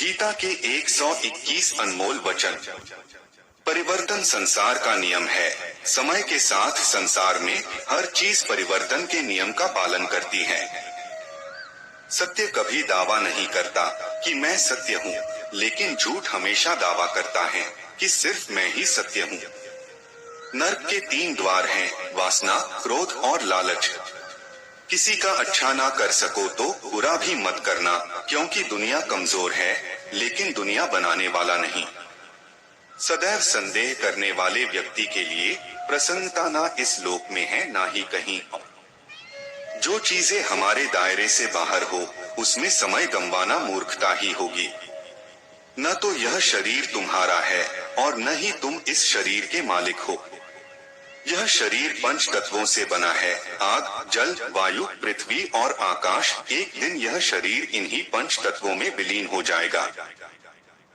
गीता के 121 अनमोल वचन। परिवर्तन संसार का नियम है। समय के साथ संसार में हर चीज परिवर्तन के नियम का पालन करती है। सत्य कभी दावा नहीं करता कि मैं सत्य हूँ, लेकिन झूठ हमेशा दावा करता है कि सिर्फ मैं ही सत्य हूँ। नर्क के 3 द्वार हैं, वासना, क्रोध और लालच। किसी का अच्छा ना कर सको तो बुरा भी मत करना, क्योंकि दुनिया कमजोर है, लेकिन दुनिया बनाने वाला नहीं। सदैव संदेह करने वाले व्यक्ति के लिए प्रसन्नता ना इस लोक में है ना ही कहीं। जो चीजें हमारे दायरे से बाहर हो, उसमें समय गंवाना मूर्खता ही होगी। न तो यह शरीर तुम्हारा है और न ही तुम इस शरीर के मालिक हो। यह शरीर 5 तत्वों से बना है, आग, जल, वायु, पृथ्वी और आकाश। एक दिन यह शरीर इन्हीं 5 तत्वों में विलीन हो जाएगा।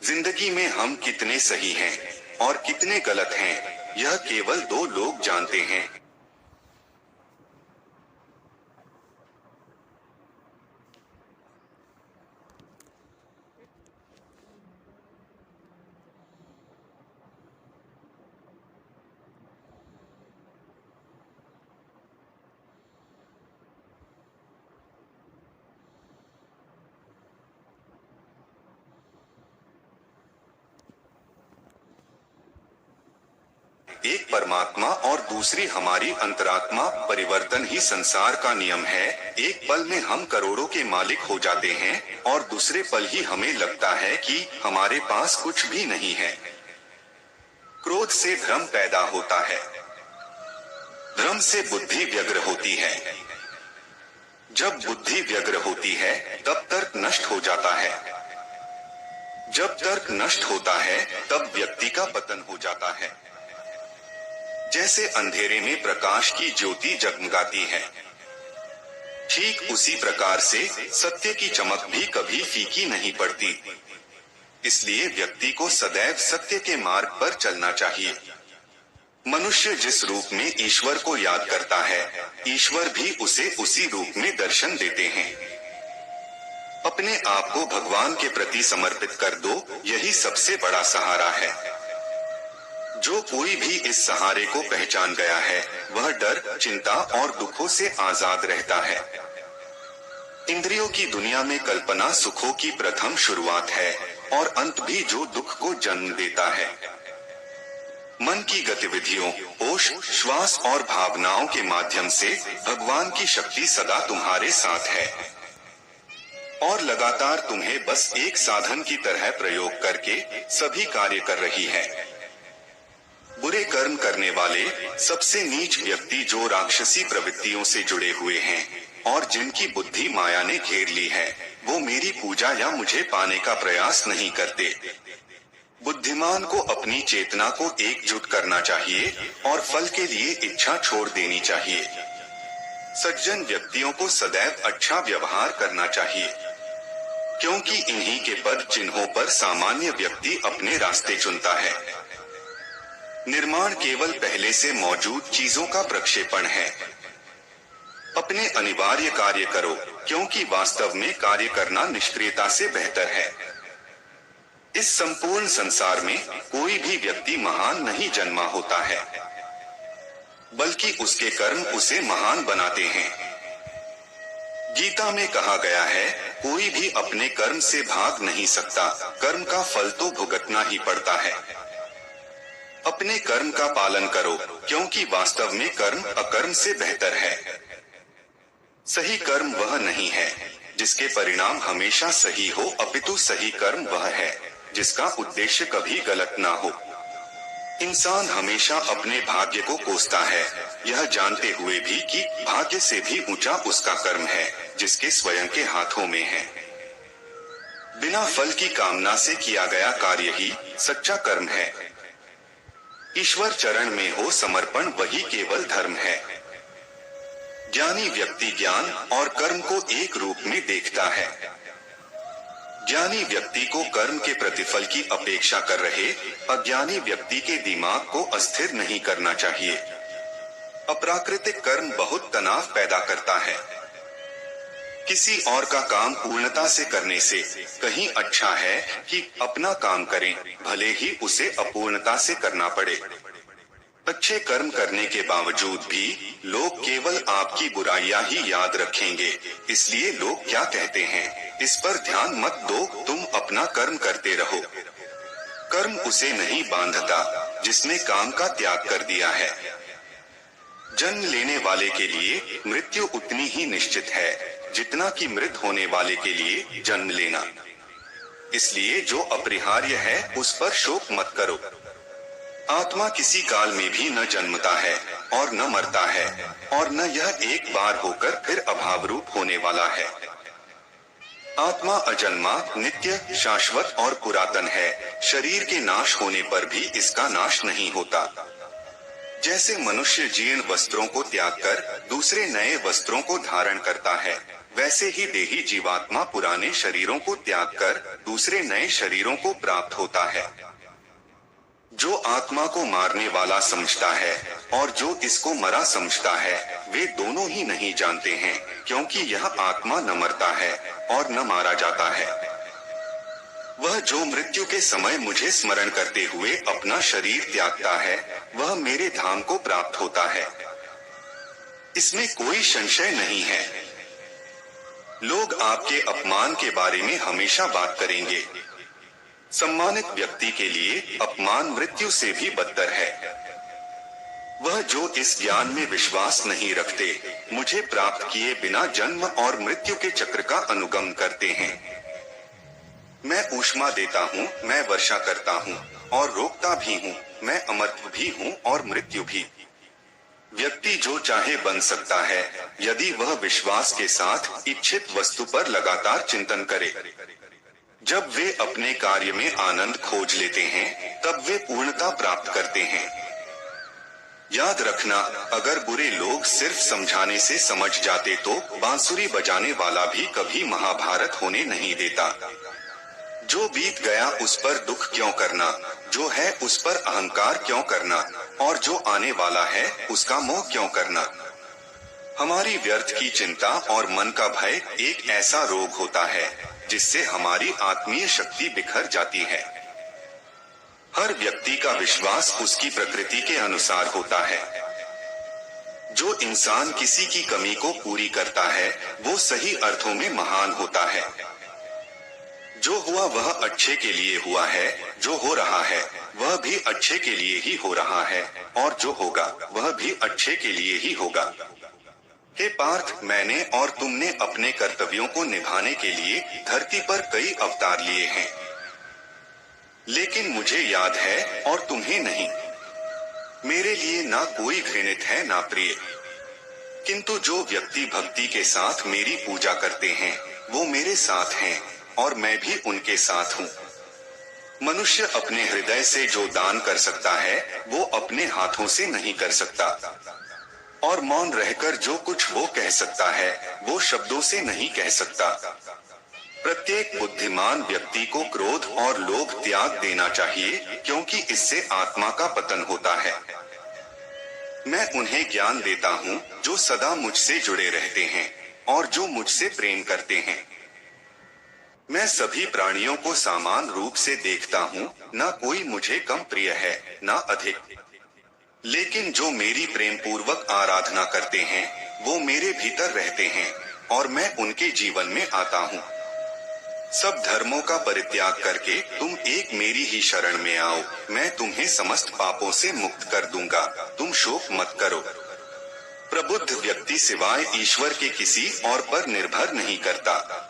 जिंदगी में हम कितने सही हैं और कितने गलत हैं, यह केवल 2 लोग जानते हैं। एक परमात्मा और दूसरी हमारी अंतरात्मा। परिवर्तन ही संसार का नियम है। एक पल में हम करोड़ों के मालिक हो जाते हैं और दूसरे पल ही हमें लगता है कि हमारे पास कुछ भी नहीं है। क्रोध से भ्रम पैदा होता है, भ्रम से बुद्धि व्यग्र होती है। जब बुद्धि व्यग्र होती है तब तर्क नष्ट हो जाता है। जब तर्क नष्ट होता है तब व्यक्ति का पतन हो जाता है। जैसे अंधेरे में प्रकाश की ज्योति जगमगाती है, ठीक उसी प्रकार से सत्य की चमक भी कभी फीकी नहीं पड़ती। इसलिए व्यक्ति को सदैव सत्य के मार्ग पर चलना चाहिए। मनुष्य जिस रूप में ईश्वर को याद करता है, ईश्वर भी उसे उसी रूप में दर्शन देते हैं। अपने आप को भगवान के प्रति समर्पित कर दो, यही सबसे बड़ा सहारा है। जो कोई भी इस सहारे को पहचान गया है, वह डर, चिंता और दुखों से आजाद रहता है। इंद्रियों की दुनिया में कल्पना सुखों की प्रथम शुरुआत है और अंत भी जो दुख को जन्म देता है। मन की गतिविधियों, होश, श्वास और भावनाओं के माध्यम से भगवान की शक्ति सदा तुम्हारे साथ है और लगातार तुम्हें बस एक साधन की तरह प्रयोग करके सभी कार्य कर रही है। बुरे कर्म करने वाले सबसे नीच व्यक्ति जो राक्षसी प्रवृत्तियों से जुड़े हुए हैं और जिनकी बुद्धि माया ने घेर ली है, वो मेरी पूजा या मुझे पाने का प्रयास नहीं करते। बुद्धिमान को अपनी चेतना को एकजुट करना चाहिए और फल के लिए इच्छा छोड़ देनी चाहिए। सज्जन व्यक्तियों को सदैव अच्छा व्यवहार करना चाहिए, क्योंकि इन्हीं के पद चिन्हों पर सामान्य व्यक्ति अपने रास्ते चुनता है। निर्माण केवल पहले से मौजूद चीजों का प्रक्षेपण है। अपने अनिवार्य कार्य करो, क्योंकि वास्तव में कार्य करना निष्क्रियता से बेहतर है। इस संपूर्ण संसार में कोई भी व्यक्ति महान नहीं जन्मा होता है, बल्कि उसके कर्म उसे महान बनाते हैं। गीता में कहा गया है, कोई भी अपने कर्म से भाग नहीं सकता, कर्म का फल तो भुगतना ही पड़ता है। अपने कर्म का पालन करो, क्योंकि वास्तव में कर्म अकर्म से बेहतर है। सही कर्म वह नहीं है जिसके परिणाम हमेशा सही हो, अपितु सही कर्म वह है जिसका उद्देश्य कभी गलत ना हो। इंसान हमेशा अपने भाग्य को कोसता है, यह जानते हुए भी कि भाग्य से भी ऊंचा उसका कर्म है जिसके स्वयं के हाथों में है। बिना फल की कामना से किया गया कार्य ही सच्चा कर्म है। ईश्वर चरण में हो समर्पण वही केवल धर्म है। ज्ञानी व्यक्ति ज्ञान और कर्म को एक रूप में देखता है। ज्ञानी व्यक्ति को कर्म के प्रतिफल की अपेक्षा कर रहे अज्ञानी व्यक्ति के दिमाग को अस्थिर नहीं करना चाहिए। अप्राकृतिक कर्म बहुत तनाव पैदा करता है। किसी और का काम पूर्णता से करने से कहीं अच्छा है कि अपना काम करें, भले ही उसे अपूर्णता से करना पड़े। अच्छे कर्म करने के बावजूद भी लोग केवल आपकी बुराइयां ही याद रखेंगे, इसलिए लोग क्या कहते हैं इस पर ध्यान मत दो, तुम अपना कर्म करते रहो। कर्म उसे नहीं बांधता जिसने काम का त्याग कर दिया है। जन्म लेने वाले के लिए मृत्यु उतनी ही निश्चित है जितना कि मृत होने वाले के लिए जन्म लेना। इसलिए जो अपरिहार्य है उस पर शोक मत करो। आत्मा किसी काल में भी न जन्मता है और न मरता है, और न यह एक बार होकर फिर अभाव रूप होने वाला है। आत्मा अजन्मा, नित्य, शाश्वत और पुरातन है। शरीर के नाश होने पर भी इसका नाश नहीं होता। जैसे मनुष्य जीर्ण वस्त्रों को त्याग कर दूसरे नए वस्त्रों को धारण करता है, वैसे ही देही जीवात्मा पुराने शरीरों को त्याग कर दूसरे नए शरीरों को प्राप्त होता है। जो आत्मा को मारने वाला समझता है और जो इसको मरा समझता है, वे दोनों ही नहीं जानते हैं, क्योंकि यह आत्मा न मरता है और न मारा जाता है। वह जो मृत्यु के समय मुझे स्मरण करते हुए अपना शरीर त्यागता है, वह मेरे धाम को प्राप्त होता है। इसमें कोई संशय नहीं है। लोग आपके अपमान के बारे में हमेशा बात करेंगे। सम्मानित व्यक्ति के लिए अपमान मृत्यु से भी बदतर है। वह जो इस ज्ञान में विश्वास नहीं रखते, मुझे प्राप्त किए बिना जन्म और मृत्यु के चक्र का अनुगमन करते हैं। मैं ऊष्मा देता हूँ, मैं वर्षा करता हूँ और रोकता भी हूँ, मैं अमरत्व भी हूँ और मृत्यु भी। व्यक्ति जो चाहे बन सकता है, यदि वह विश्वास के साथ इच्छित वस्तु पर लगातार चिंतन करे। जब वे अपने कार्य में आनंद खोज लेते हैं, तब वे पूर्णता प्राप्त करते हैं। याद रखना, अगर बुरे लोग सिर्फ समझाने से समझ जाते तो बांसुरी बजाने वाला भी कभी महाभारत होने नहीं देता। जो बीत गया उस पर दुख क्यों करना, जो है उस पर अहंकार क्यों करना, और जो आने वाला है उसका मोह क्यों करना। हमारी व्यर्थ की चिंता और मन का भय एक ऐसा रोग होता है जिससे हमारी आत्मीय शक्ति बिखर जाती है। हर व्यक्ति का विश्वास उसकी प्रकृति के अनुसार होता है। जो इंसान किसी की कमी को पूरी करता है, वो सही अर्थों में महान होता है। जो हुआ वह अच्छे के लिए हुआ है, जो हो रहा है वह भी अच्छे के लिए ही हो रहा है, और जो होगा वह भी अच्छे के लिए ही होगा। हे पार्थ, मैंने और तुमने अपने कर्तव्यों को निभाने के लिए धरती पर कई अवतार लिए हैं, लेकिन मुझे याद है और तुम्हें नहीं। मेरे लिए ना कोई घृणित है ना प्रिय, किंतु जो व्यक्ति भक्ति के साथ मेरी पूजा करते हैं, वो मेरे साथ हैं और मैं भी उनके साथ हूँ। मनुष्य अपने हृदय से जो दान कर सकता है, वो अपने हाथों से नहीं कर सकता, और मौन रहकर जो कुछ वो कह सकता है, वो शब्दों से नहीं कह सकता। प्रत्येक बुद्धिमान व्यक्ति को क्रोध और लोभ त्याग देना चाहिए, क्योंकि इससे आत्मा का पतन होता है। मैं उन्हें ज्ञान देता हूँ जो सदा मुझसे जुड़े रहते हैं और जो मुझसे प्रेम करते हैं। मैं सभी प्राणियों को समान रूप से देखता हूँ, न कोई मुझे कम प्रिय है न अधिक। लेकिन जो मेरी प्रेम पूर्वक आराधना करते हैं, वो मेरे भीतर रहते हैं और मैं उनके जीवन में आता हूँ। सब धर्मों का परित्याग करके तुम एक मेरी ही शरण में आओ, मैं तुम्हें समस्त पापों से मुक्त कर दूंगा, तुम शोक मत करो। प्रबुद्ध व्यक्ति सिवाय ईश्वर के किसी और पर निर्भर नहीं करता।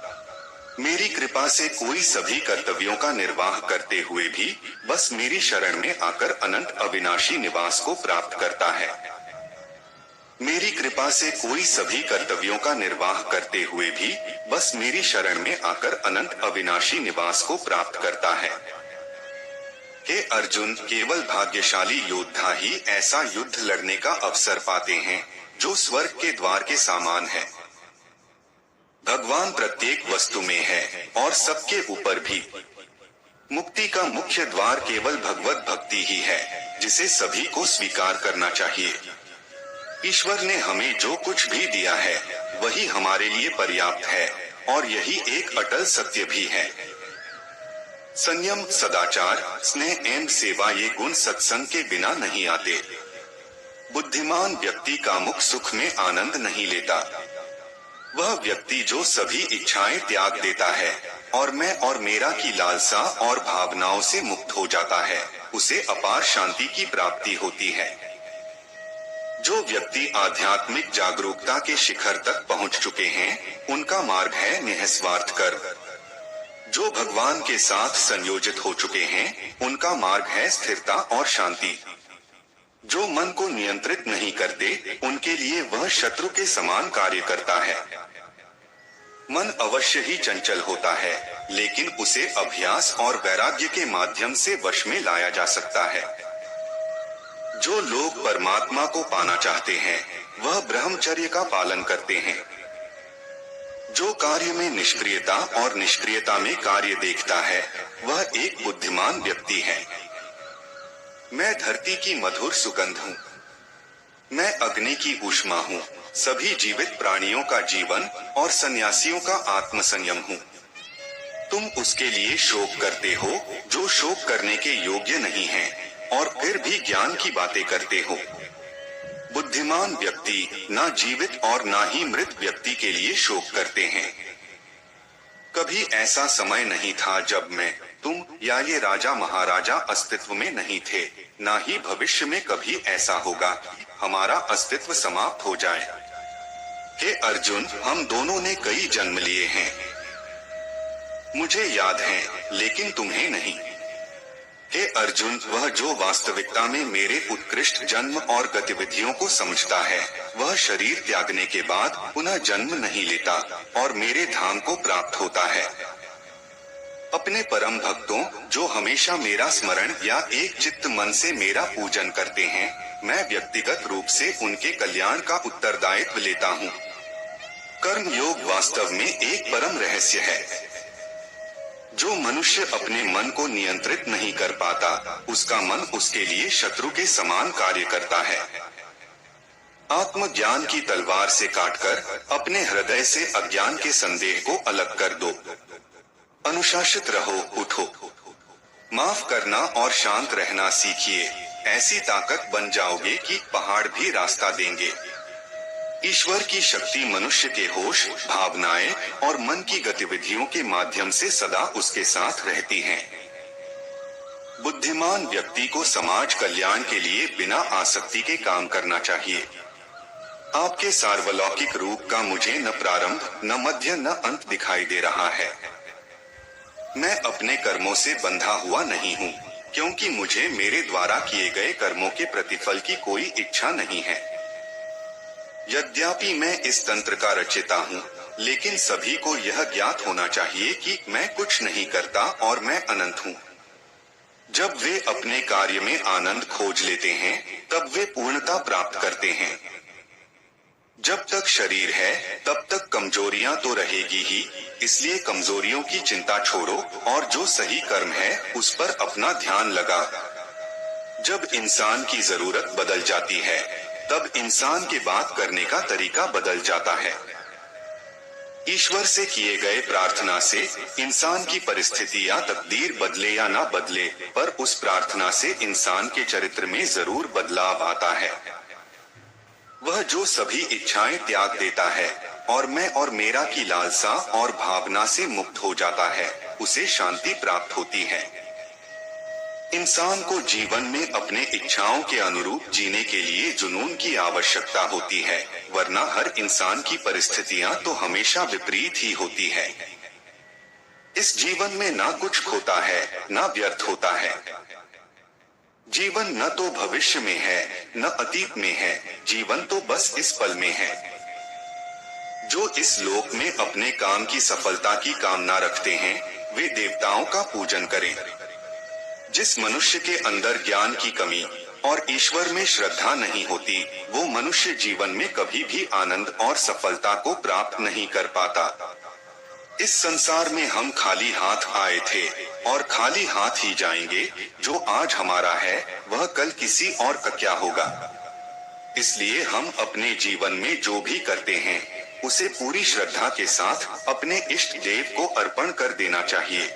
मेरी कृपा से कोई सभी कर्तव्यों का निर्वाह करते हुए भी बस मेरी शरण में आकर अनंत अविनाशी निवास को प्राप्त करता है। मेरी कृपा से कोई सभी कर्तव्यों का निर्वाह करते हुए भी बस मेरी शरण में आकर अनंत अविनाशी निवास को प्राप्त करता है। हे अर्जुन, केवल भाग्यशाली योद्धा ही ऐसा युद्ध लड़ने का अवसर पाते हैं जो स्वर्ग के द्वार के समान है। भगवान प्रत्येक वस्तु में है और सबके ऊपर भी। मुक्ति का मुख्य द्वार केवल भगवत भक्ति ही है, जिसे सभी को स्वीकार करना चाहिए। ईश्वर ने हमें जो कुछ भी दिया है वही हमारे लिए पर्याप्त है और यही एक अटल सत्य भी है। संयम, सदाचार, स्नेह एवं सेवा ये गुण सत्संग के बिना नहीं आते। बुद्धिमान व्यक्ति कामुक सुख में आनंद नहीं लेता। वह व्यक्ति जो सभी इच्छाएं त्याग देता है और मैं और मेरा की लालसा और भावनाओं से मुक्त हो जाता है, उसे अपार शांति की प्राप्ति होती है। जो व्यक्ति आध्यात्मिक जागरूकता के शिखर तक पहुंच चुके हैं, उनका मार्ग है निस्वार्थ कर्म। जो भगवान के साथ संयोजित हो चुके हैं, उनका मार्ग है स्थिरता और शांति। जो मन को नियंत्रित नहीं करते, उनके लिए वह शत्रु के समान कार्य करता है। मन अवश्य ही चंचल होता है, लेकिन उसे अभ्यास और वैराग्य के माध्यम से वश में लाया जा सकता है। जो लोग परमात्मा को पाना चाहते हैं, वह ब्रह्मचर्य का पालन करते हैं। जो कार्य में निष्क्रियता और निष्क्रियता में कार्य देखता है, वह एक बुद्धिमान व्यक्ति है। मैं धरती की मधुर सुगंध हूँ। मैं अग्नि की ऊष्मा हूँ। सभी जीवित प्राणियों का जीवन और सन्यासियों का आत्मसंयम हूँ। तुम उसके लिए शोक करते हो जो शोक करने के योग्य नहीं है, और फिर भी ज्ञान की बातें करते हो। बुद्धिमान व्यक्ति ना जीवित और ना ही मृत व्यक्ति के लिए शोक करते हैं। कभी ऐसा समय नहीं था जब मैं, तुम या ये राजा महाराजा अस्तित्व में नहीं थे। ना ही भविष्य में कभी ऐसा होगा हमारा अस्तित्व समाप्त हो जाए। हे अर्जुन, हम दोनों ने कई जन्म लिए हैं। मुझे याद है, लेकिन तुम्हें नहीं। हे अर्जुन, वह जो वास्तविकता में मेरे उत्कृष्ट जन्म और गतिविधियों को समझता है, वह शरीर त्यागने के बाद पुनः जन्म नहीं लेता और मेरे धाम को प्राप्त होता है। अपने परम भक्तों, जो हमेशा मेरा स्मरण या एक चित्त मन से मेरा पूजन करते हैं, मैं व्यक्तिगत रूप से उनके कल्याण का उत्तरदायित्व लेता हूँ। कर्म योग वास्तव में एक परम रहस्य है। जो मनुष्य अपने मन को नियंत्रित नहीं कर पाता, उसका मन उसके लिए शत्रु के समान कार्य करता है। आत्मज्ञान की तलवार से काटकर अपने हृदय से अज्ञान के संदेह को अलग कर दो। अनुशासित रहो, उठो, माफ करना और शांत रहना सीखिए। ऐसी ताकत बन जाओगे कि पहाड़ भी रास्ता देंगे। ईश्वर की शक्ति मनुष्य के होश, भावनाएं और मन की गतिविधियों के माध्यम से सदा उसके साथ रहती हैं। बुद्धिमान व्यक्ति को समाज कल्याण के लिए बिना आसक्ति के काम करना चाहिए। आपके सार्वलौकिक रूप का मुझे न प्रारंभ, न मध्य, न अंत दिखाई दे रहा है। मैं अपने कर्मों से बंधा हुआ नहीं हूँ, क्योंकि मुझे मेरे द्वारा किए गए कर्मों के प्रतिफल की कोई इच्छा नहीं है। यद्यपि मैं इस तंत्र का रचयिता हूँ, लेकिन सभी को यह ज्ञात होना चाहिए कि मैं कुछ नहीं करता और मैं अनंत हूँ। जब वे अपने कार्य में आनंद खोज लेते हैं, तब वे पूर्णता प्राप्त करते हैं। जब तक शरीर है, तब तक कमजोरियां तो रहेगी ही, इसलिए कमजोरियों की चिंता छोड़ो और जो सही कर्म है उस पर अपना ध्यान लगा। जब इंसान की जरूरत बदल जाती है, तब इंसान के बात करने का तरीका बदल जाता है। ईश्वर से किए गए प्रार्थना से इंसान की परिस्थिति या तकदीर बदले या ना बदले, पर उस प्रार्थना से इंसान के चरित्र में जरूर बदलाव आता है। वह जो सभी इच्छाएं त्याग देता है और मैं और मेरा की लालसा और भावना से मुक्त हो जाता है, उसे शांति प्राप्त होती है। इंसान को जीवन में अपने इच्छाओं के अनुरूप जीने के लिए जुनून की आवश्यकता होती है, वरना हर इंसान की परिस्थितियां तो हमेशा विपरीत ही होती है। इस जीवन में ना कुछ खोता है, ना व्यर्थ होता है। जीवन न तो भविष्य में है, न अतीत में है, जीवन तो बस इस पल में है। जो इस लोक में अपने काम की सफलता की कामना रखते हैं, वे देवताओं का पूजन करें। जिस मनुष्य के अंदर ज्ञान की कमी और ईश्वर में श्रद्धा नहीं होती, वो मनुष्य जीवन में कभी भी आनंद और सफलता को प्राप्त नहीं कर पाता। इस संसार में हम खाली हाथ आए थे और खाली हाथ ही जाएंगे। जो आज हमारा है, वह कल किसी और का क्या होगा। इसलिए हम अपने जीवन में जो भी करते हैं, उसे पूरी श्रद्धा के साथ अपने इष्ट देव को अर्पण कर देना चाहिए।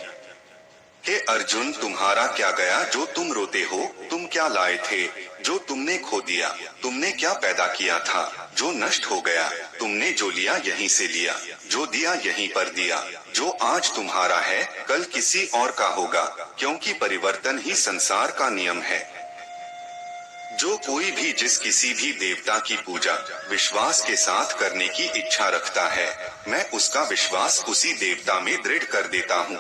हे अर्जुन, तुम्हारा क्या गया जो तुम रोते हो? तुम क्या लाए थे जो तुमने खो दिया? तुमने क्या पैदा किया था जो नष्ट हो गया? तुमने जो लिया यहीं से लिया, जो दिया यहीं पर दिया। जो आज तुम्हारा है कल किसी और का होगा, क्योंकि परिवर्तन ही संसार का नियम है। जो कोई भी जिस किसी भी देवता की पूजा विश्वास के साथ करने की इच्छा रखता है, मैं उसका विश्वास उसी देवता में दृढ़ कर देता हूँ।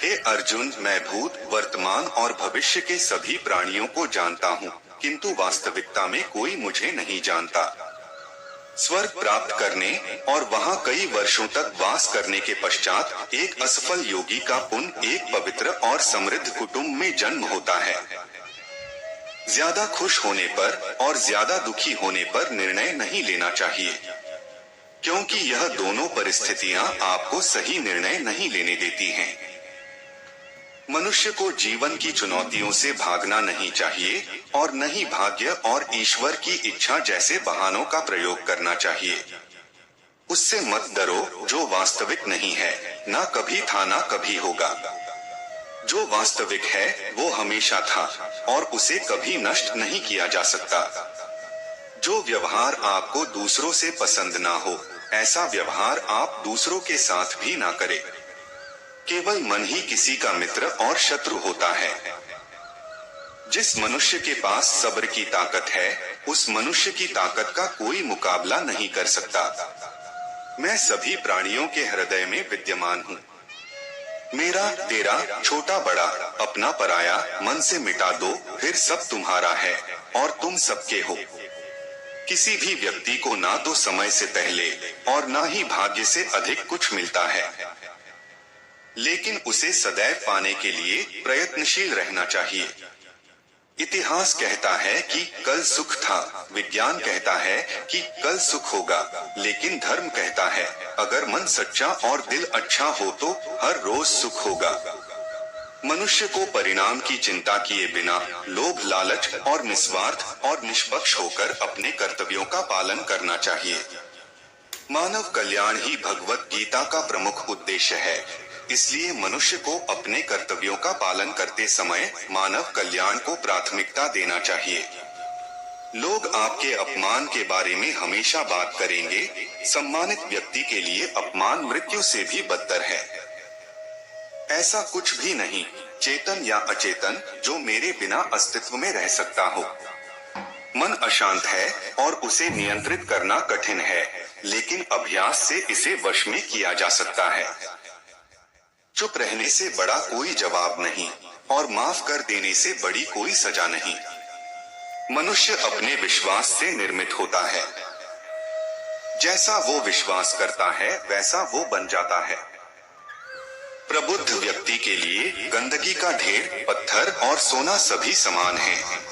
हे अर्जुन, मैं भूत, वर्तमान और भविष्य के सभी प्राणियों को जानता हूँ, किंतु वास्तविकता में कोई मुझे नहीं जानता। स्वर्ग प्राप्त करने और वहाँ कई वर्षों तक वास करने के पश्चात एक असफल योगी का पुण्य एक पवित्र और समृद्ध कुटुंब में जन्म होता है। ज्यादा खुश होने पर और ज्यादा दुखी होने पर निर्णय नहीं लेना चाहिए, क्योंकि यह दोनों परिस्थितियां आपको सही निर्णय नहीं लेने देती हैं। मनुष्य को जीवन की चुनौतियों से भागना नहीं चाहिए और न ही भाग्य और ईश्वर की इच्छा जैसे बहानों का प्रयोग करना चाहिए। उससे मत डरो जो वास्तविक नहीं है, ना कभी था ना कभी होगा। जो वास्तविक है वो हमेशा था और उसे कभी नष्ट नहीं किया जा सकता। जो व्यवहार आपको दूसरों से पसंद ना हो, ऐसा व्यवहार आप दूसरों के साथ भी ना करें। केवल मन ही किसी का मित्र और शत्रु होता है। जिस मनुष्य के पास सब्र की ताकत है, उस मनुष्य की ताकत का कोई मुकाबला नहीं कर सकता। मैं सभी प्राणियों के हृदय में विद्यमान हूँ। मेरा, तेरा, छोटा बड़ा, अपना पराया मन से मिटा दो, फिर सब तुम्हारा है और तुम सबके हो। किसी भी व्यक्ति को ना तो समय से पहले और ना ही भाग्य से अधिक कुछ मिलता है, लेकिन उसे सदैव पाने के लिए प्रयत्नशील रहना चाहिए। इतिहास कहता है कि कल सुख था, विज्ञान कहता है कि कल सुख होगा, लेकिन धर्म कहता है अगर मन सच्चा और दिल अच्छा हो तो हर रोज सुख होगा। मनुष्य को परिणाम की चिंता किए बिना लोभ, लालच और निस्वार्थ और निष्पक्ष होकर अपने कर्तव्यों का पालन करना चाहिए। मानव कल्याण ही भगवत गीता का प्रमुख उद्देश्य है, इसलिए मनुष्य को अपने कर्तव्यों का पालन करते समय मानव कल्याण को प्राथमिकता देना चाहिए। लोग आपके अपमान के बारे में हमेशा बात करेंगे। सम्मानित व्यक्ति के लिए अपमान मृत्यु से भी बदतर है। ऐसा कुछ भी नहीं, चेतन या अचेतन, जो मेरे बिना अस्तित्व में रह सकता हो। मन अशांत है और उसे नियंत्रित करना कठिन है, लेकिन अभ्यास से इसे वश में किया जा सकता है। चुप रहने से बड़ा कोई जवाब नहीं और माफ कर देने से बड़ी कोई सजा नहीं। मनुष्य अपने विश्वास से निर्मित होता है। जैसा वो विश्वास करता है वैसा वो बन जाता है। प्रबुद्ध व्यक्ति के लिए गंदगी का ढेर, पत्थर और सोना सभी समान हैं।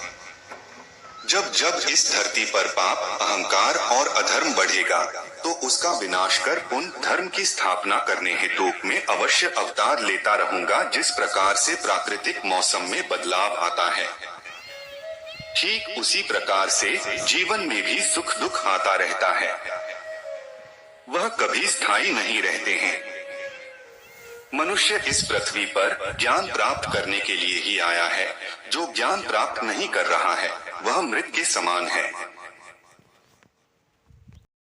जब जब इस धरती पर पाप, अहंकार और अधर्म बढ़ेगा तो उसका विनाश कर पुण्य धर्म की स्थापना करने हेतु में अवश्य अवतार लेता रहूंगा। जिस प्रकार से प्राकृतिक मौसम में बदलाव आता है, ठीक उसी प्रकार से जीवन में भी सुख दुख आता रहता है। वह कभी स्थायी नहीं रहते हैं। मनुष्य इस पृथ्वी पर ज्ञान प्राप्त करने के लिए ही आया है। जो ज्ञान प्राप्त नहीं कर रहा है वह मृत के समान है।